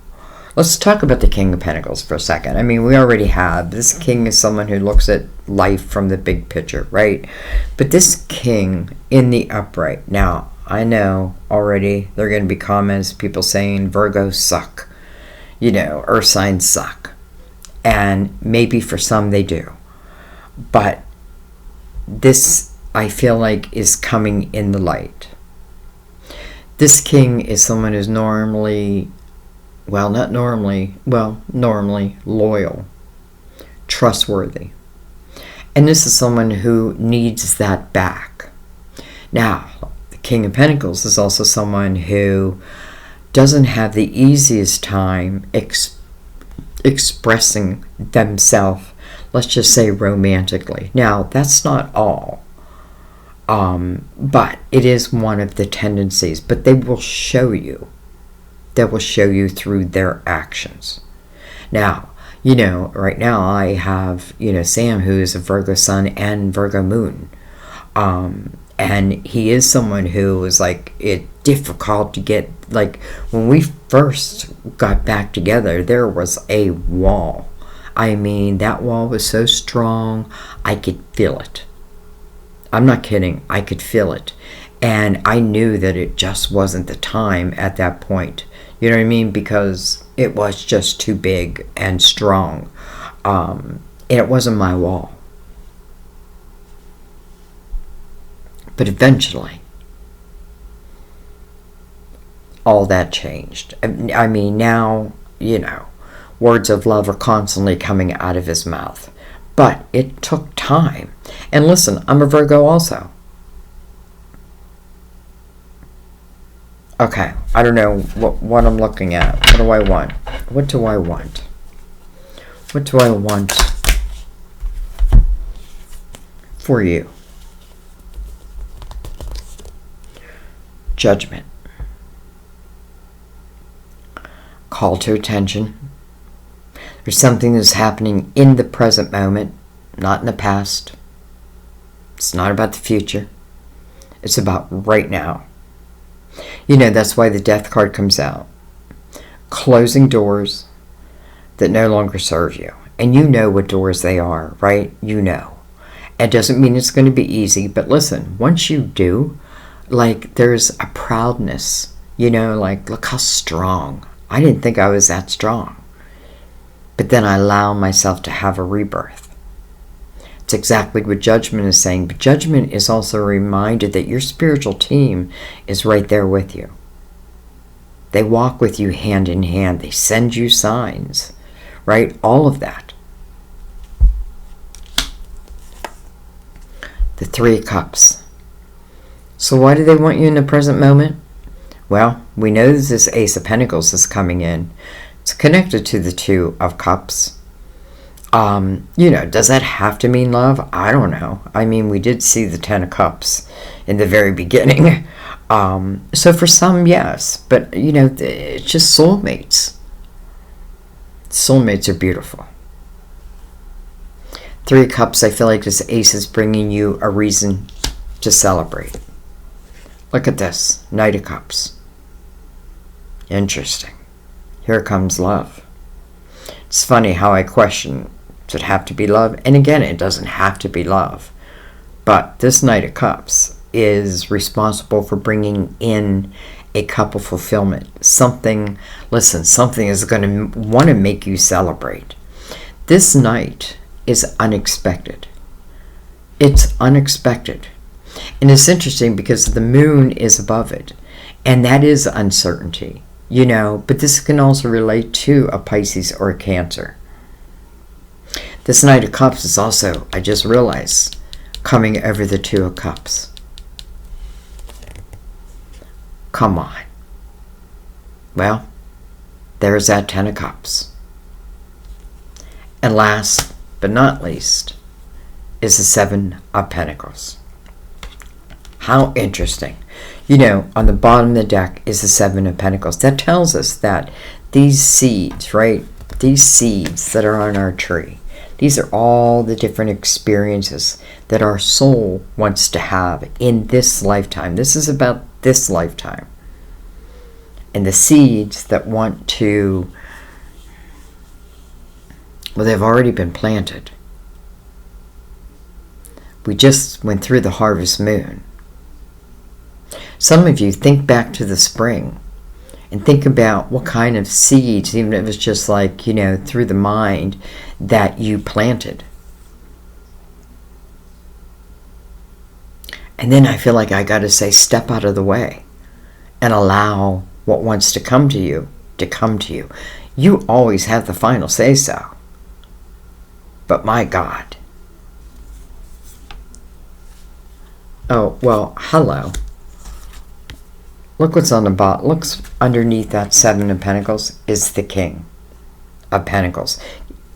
Let's talk about the King of Pentacles for a second. I mean, we already have. This king is someone who looks at life from the big picture, right? But this king in the upright. Now, I know already there are going to be comments, people saying Virgos suck. You know, earth signs suck. And maybe for some they do. But this, I feel like, is coming in the light. This king is someone who's normally, well, not normally, well, normally loyal, trustworthy. And this is someone who needs that back. Now, the King of Pentacles is also someone who doesn't have the easiest time expressing themselves, let's just say romantically. Now, that's not all. But it is one of the tendencies. But they will show you. They will show you through their actions. Now, you know, right now I have, you know, Sam, who is a Virgo sun and Virgo moon. And he is someone who was like, it difficult to get, like, when we first got back together, there was a wall. I mean, that wall was so strong, I could feel it. I'm not kidding, I could feel it. And I knew that it just wasn't the time at that point. You know what I mean? Because it was just too big and strong. And it wasn't my wall. But eventually, all that changed. I mean, now, you know, words of love are constantly coming out of his mouth. But it took time. And listen, I'm a Virgo also. Okay, I don't know what I'm looking at. What do I want? What do I want? What do I want for you? Judgment. Call to attention. There's something that's happening in the present moment, not in the past. It's not about the future. It's about right now. You know, that's why the Death card comes out. Closing doors that no longer serve you. And you know what doors they are, right? You know. It doesn't mean it's going to be easy, but listen, once you do, like, there's a proudness, you know, like, look how strong. I didn't think I was that strong. But then I allow myself to have a rebirth. It's exactly what Judgment is saying. But Judgment is also a reminder that your spiritual team is right there with you. They walk with you hand in hand. They send you signs, right? All of that. The Three of Cups. So why do they want you in the present moment? Well, we know that this Ace of Pentacles is coming in. It's connected to the Two of Cups. You know, does that have to mean love? I don't know. I mean, we did see the Ten of Cups in the very beginning. So for some, yes. But, you know, it's just soulmates. Soulmates are beautiful. Three of Cups, I feel like this Ace is bringing you a reason to celebrate. Look at this. Knight of Cups. Interesting. Here comes love. It's funny how I question, does it have to be love? And again, it doesn't have to be love. But this Knight of Cups is responsible for bringing in a cup of fulfillment. Something, listen, something is going to want to make you celebrate. This night is unexpected. It's unexpected. And it's interesting because the moon is above it. And that is uncertainty. You know, but this can also relate to a Pisces or a Cancer. This Knight of Cups is also, I just realized, coming over the Two of Cups. Come on. Well, there's that Ten of Cups. And last but not least is the Seven of Pentacles. How interesting. You know, on the bottom of the deck is the Seven of Pentacles. That tells us that these seeds, right? These seeds that are on our tree, these are all the different experiences that our soul wants to have in this lifetime. This is about this lifetime. And the seeds that want to Well, they've already been planted. We just went through the harvest moon. Some of you think back to the spring and think about what kind of seeds, even if it was just like, through the mind, that you planted. And then I feel like I got to say, step out of the way and allow what wants to come to you to come to you. You always have the final say-so. But my God. Oh, well, hello. Look what's on the bottom. Looks underneath that Seven of Pentacles is the King of Pentacles.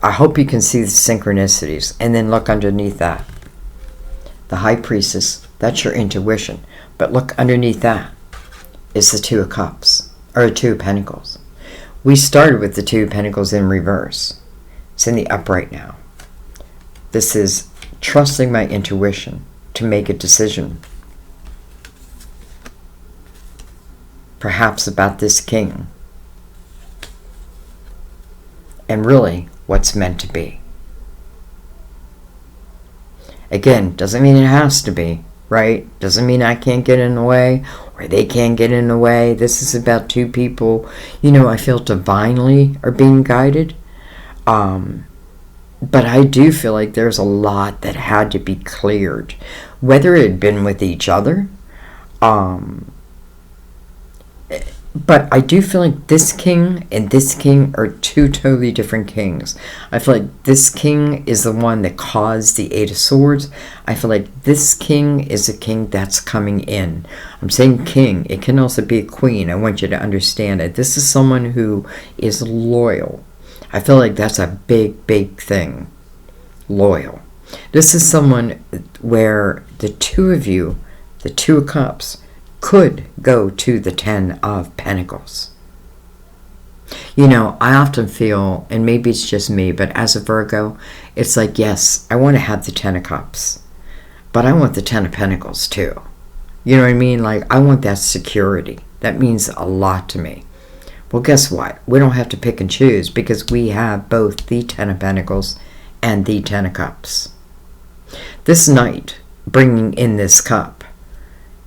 I hope you can see the synchronicities. And then look underneath that. The High Priestess. That's your intuition. But look underneath that is the Two of Cups. Or Two of Pentacles. We started with the Two of Pentacles in reverse. It's in the upright now. This is trusting my intuition to make a decision. Perhaps about this king. And really, what's meant to be. Again, doesn't mean it has to be, right? Doesn't mean I can't get in the way, or they can't get in the way. This is about two people, I feel divinely are being guided. But I do feel like there's a lot that had to be cleared. Whether it had been with each other, but I do feel like this king and this king are two totally different kings. I feel like this king is the one that caused the Eight of Swords. I feel like this king is a king that's coming in. I'm saying king. It can also be a queen. I want you to understand it. This is someone who is loyal. I feel like that's a big, big thing. Loyal. This is someone where the two of you, the Two of Cups, could go to the Ten of Pentacles. I often feel, and maybe it's just me, but as a Virgo, it's like, yes, I want to have the Ten of Cups, but I want the Ten of Pentacles too. You know what I mean? Like, I want that security. That means a lot to me. Well, guess what? We don't have to pick and choose because we have both the Ten of Pentacles and the Ten of Cups. This knight bringing in this cup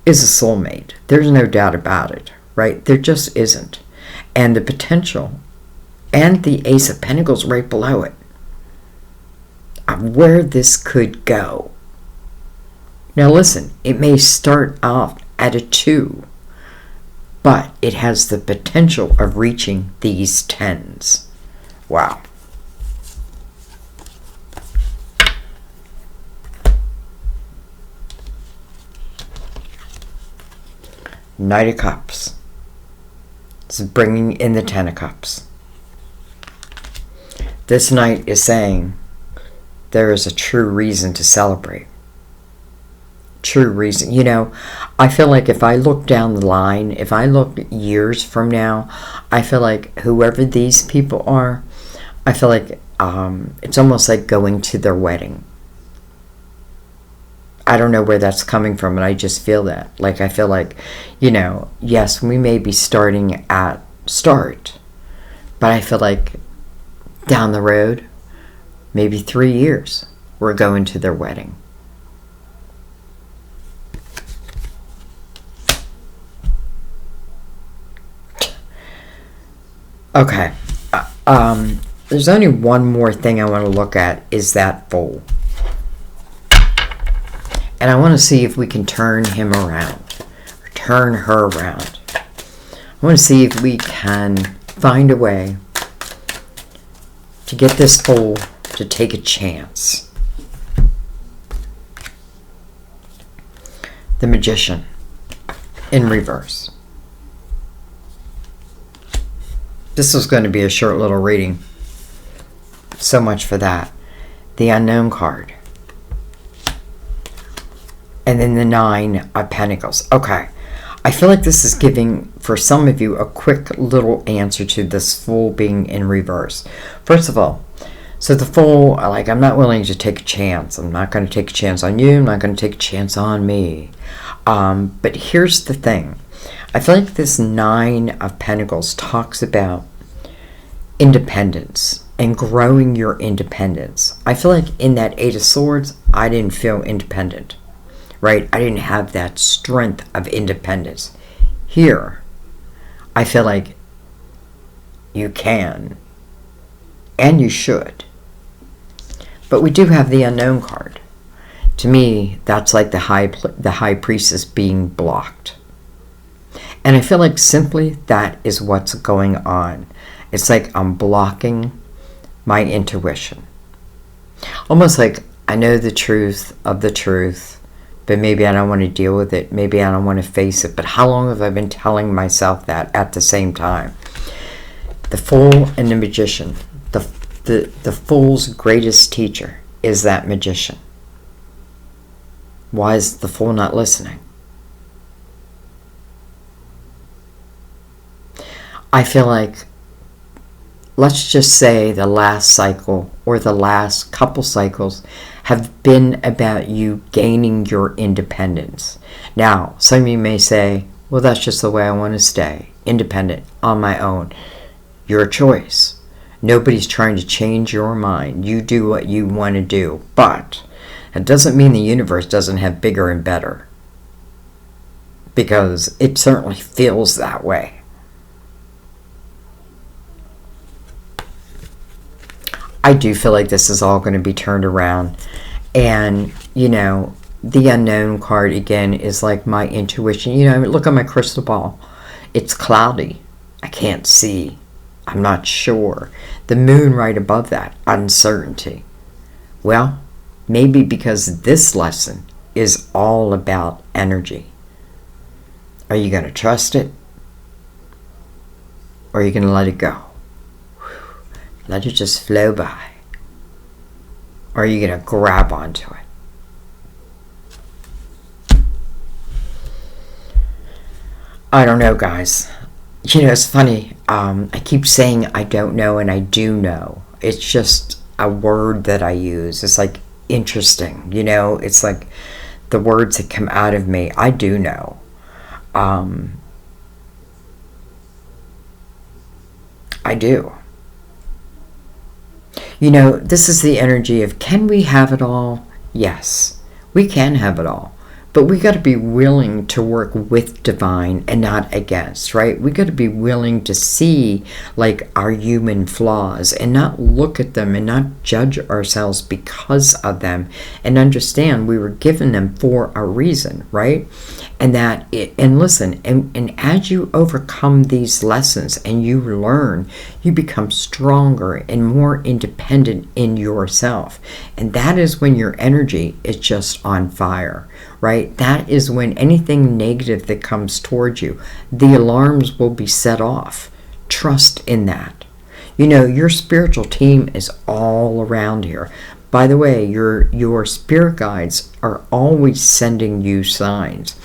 is a soulmate. There's no doubt about it, right? There just isn't. And the potential and the Ace of Pentacles right below it of where this could go. Now listen, it may start off at a 2, but it has the potential of reaching these 10s. Wow. Knight of Cups. This is bringing in the Ten of Cups. This knight is saying there is a true reason to celebrate. True reason. I feel like if I look down the line, if I look years from now, I feel like whoever these people are, I feel like it's almost like going to their wedding. I don't know where that's coming from, and I just feel that. Like, I feel like, yes, we may be starting at start, but I feel like down the road, maybe 3 years, we're going to their wedding. Okay. There's only one more thing I want to look at, is that Fool. And I want to see if we can turn him around, or turn her around. I want to see if we can find a way to get this Fool to take a chance. The Magician in reverse. This was going to be a short little reading. So much for that. The Unknown card. And then the Nine of Pentacles. Okay. I feel like this is giving, for some of you, a quick little answer to this Fool being in reverse. First of all, so the Fool, like, I'm not willing to take a chance. I'm not going to take a chance on you. I'm not going to take a chance on me. But here's the thing. I feel like this Nine of Pentacles talks about independence and growing your independence. I feel like in that Eight of Swords, I didn't feel independent, right? I didn't have that strength of independence. Here, I feel like you can and you should. But we do have the Unknown card. To me, that's like the high priestess being blocked. And I feel like simply that is what's going on. It's like I'm blocking my intuition. Almost like I know the truth of the truth, but maybe I don't want to deal with it. Maybe I don't want to face it. But how long have I been telling myself that at the same time? The Fool and the Magician. The Fool's greatest teacher is that magician. Why is the Fool not listening? I feel like, let's just say the last cycle or the last couple cycles have been about you gaining your independence. Now, some of you may say, well, that's just the way I want to stay, independent, on my own. Your choice. Nobody's trying to change your mind. You do what you want to do. But it doesn't mean the universe doesn't have bigger and better. Because it certainly feels that way. I do feel like this is all going to be turned around. And, you know, the Unknown card, again, is like my intuition. You know, look at my crystal ball. It's cloudy. I can't see. I'm not sure. The moon right above that, uncertainty. Well, maybe because this lesson is all about energy. Are you going to trust it? Or are you going to let it go? Let it just flow by? Or are you going to grab onto it? I don't know, guys. You know, it's funny. I keep saying I don't know and I do know. It's just a word that I use. It's like interesting. You know, it's like the words that come out of me. I do know. I do. You know, this is the energy of, can we have it all? Yes, we can have it all. But we got to be willing to work with divine and not against, right? We got to be willing to see like our human flaws and not look at them and not judge ourselves because of them, and understand we were given them for a reason, right? And that and listen, and as you overcome these lessons and you learn, you become stronger and more independent in yourself. And that is when your energy is just on fire. Right? That is when anything negative that comes towards you, the alarms will be set off. Trust in that. You know, your spiritual team is all around here. By the way, your spirit guides are always sending you signs.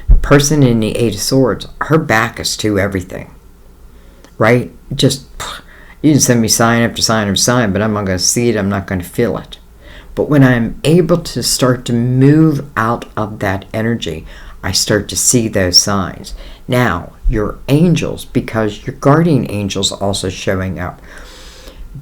The person in the Eight of Swords, her back is to everything. Right? Just, you can send me sign after sign after sign, but I'm not going to see it. I'm not going to feel it. But when I'm able to start to move out of that energy, I start to see those signs. Now, your angels, because your guardian angels also showing up,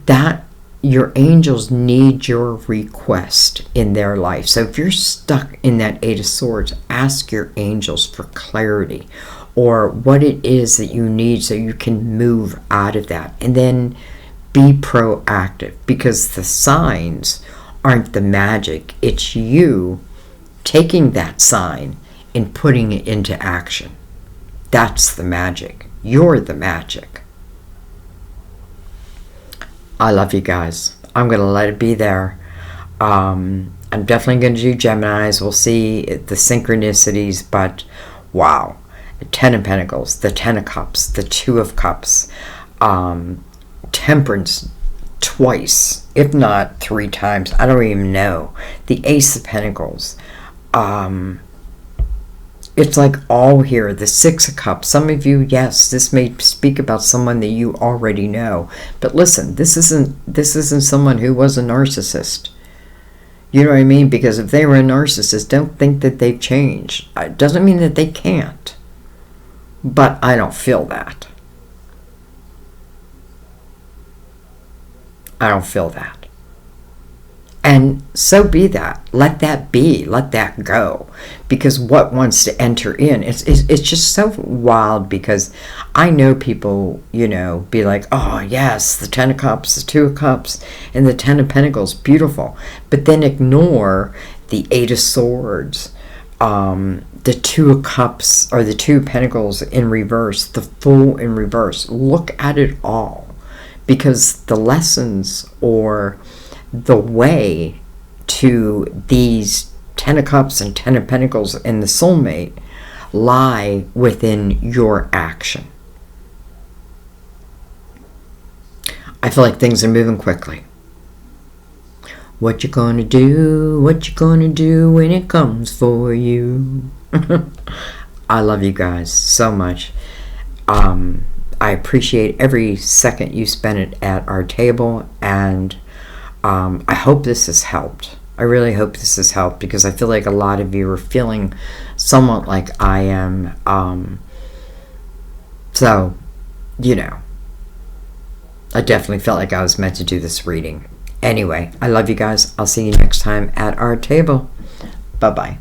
that your angels need your request in their life. So if you're stuck in that Eight of Swords, ask your angels for clarity or what it is that you need so you can move out of that. And then be proactive, because the signs aren't the magic. It's you taking that sign and putting it into action. That's the magic. You're the magic. I love you guys. I'm going to let it be there. I'm definitely going to do Geminis. We'll see the synchronicities, but wow. The Ten of Pentacles, the Ten of Cups, the Two of Cups, Temperance twice, if not 3 times. I don't even know. The Ace of Pentacles. It's like all here. The Six of Cups. Some of you, yes, this may speak about someone that you already know. But listen, this isn't someone who was a narcissist. You know what I mean? Because if they were a narcissist, don't think that they've changed. It doesn't mean that they can't. But I don't feel that. I don't feel that. And so be that. Let that be. Let that go. Because what wants to enter in, it's just so wild, because I know people, be like, oh, yes, the Ten of Cups, the Two of Cups, and the Ten of Pentacles, beautiful. But then ignore the Eight of Swords, the Two of Cups, or the Two of Pentacles in reverse, the Fool in reverse. Look at it all. Because the lessons, or the way to these Ten of Cups and Ten of Pentacles and the soulmate lie within your action. I feel like things are moving quickly. What you gonna do? What you gonna do when it comes for you? I love you guys so much. I appreciate every second you spend at our table, and I hope this has helped. I really hope this has helped, because I feel like a lot of you are feeling somewhat like I am. So, I definitely felt like I was meant to do this reading. Anyway, I love you guys. I'll see you next time at our table. Bye-bye.